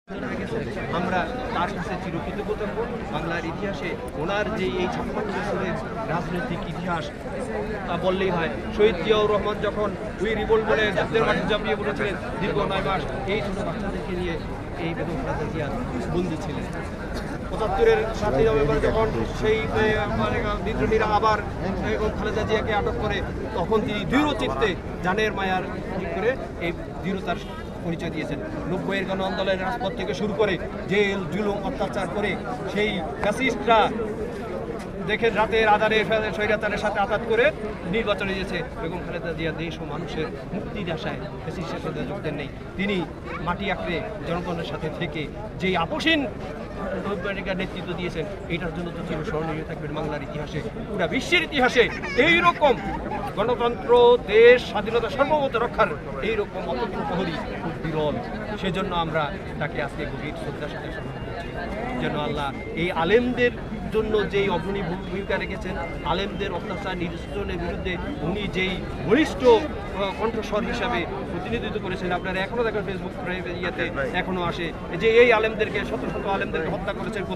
আমরা তার কাছে চিরকৃতজ্ঞ থাকবো। বাংলার ইতিহাসে ওনার যে এই 56 বছরের রাজনৈতিক ইতিহাস তা বললেই হয়। শহীদ জিয়াউর রহমান যখন উই রিভোল্ট বলে যুদ্ধের মাঠে ঝাঁপিয়ে পড়েছিলেন দীর্ঘ 9 মাস, এই ছোটো বাচ্চাদেরকে নিয়ে এই বেগম খালেদা জিয়া বন্দী ছিলেন। 75-এর 7ই নভেম্বর যখন সেই বিদ্রোহীরা আবার বেগম খালেদা জিয়াকে আটক করে, তখন তিনি দৃঢ়চিত্তে জানের মায়ার ঠিক করে এই দৃঢ়তার পরিচয় দিয়েছেন। 90-এর গণ আন্দোলনের রাজপথ থেকে শুরু করে জেল জুলুম অত্যাচার করে সেই ফ্যাসিস্টরা দেখেন রাতের আধারে স্বৈরাচারের সাথে আঘাত করে নির্বাচনে গিয়েছে। বেগম খালেদা জিয়া দেশ ও মানুষের মুক্তির আশায় ফ্যাসিস্টের সাথে যোগ দেন নেই। তিনি মাটি আঁকড়ে জনগণের সাথে থেকে যেই আপসীন নেতৃত্ব দিয়েছেন, এইটার জন্য তো চিরস্মরণীয় থাকবেন বাংলার ইতিহাসে, পুরা বিশ্বের ইতিহাসে। এইরকম গণতন্ত্র, দেশ, স্বাধীনতা সর্বমত রক্ষার এইরকম অতন্ত্র প্রহরী খুব বিরল। সেজন্য আমরা তাকে আজকে গভীর শ্রদ্ধার সাথে স্মরণ করছি। যেন আল্লাহ এই আলেমদের জন্য যেই অগ্রণী ভূমিকা রেখেছেন, আলেমদের অত্যাচার নির্যাতনের বিরুদ্ধে উনি যেই বলিষ্ঠ কণ্ঠস্বর হিসাবে প্রতিনিধিত্ব করেছেন। আপনারা এখনও দেখেন ফেসবুক ইয়েতে এখনও আসে যে এই আলেমদেরকে, শত শত আলেমদেরকে হত্যা করেছেন কোথায়।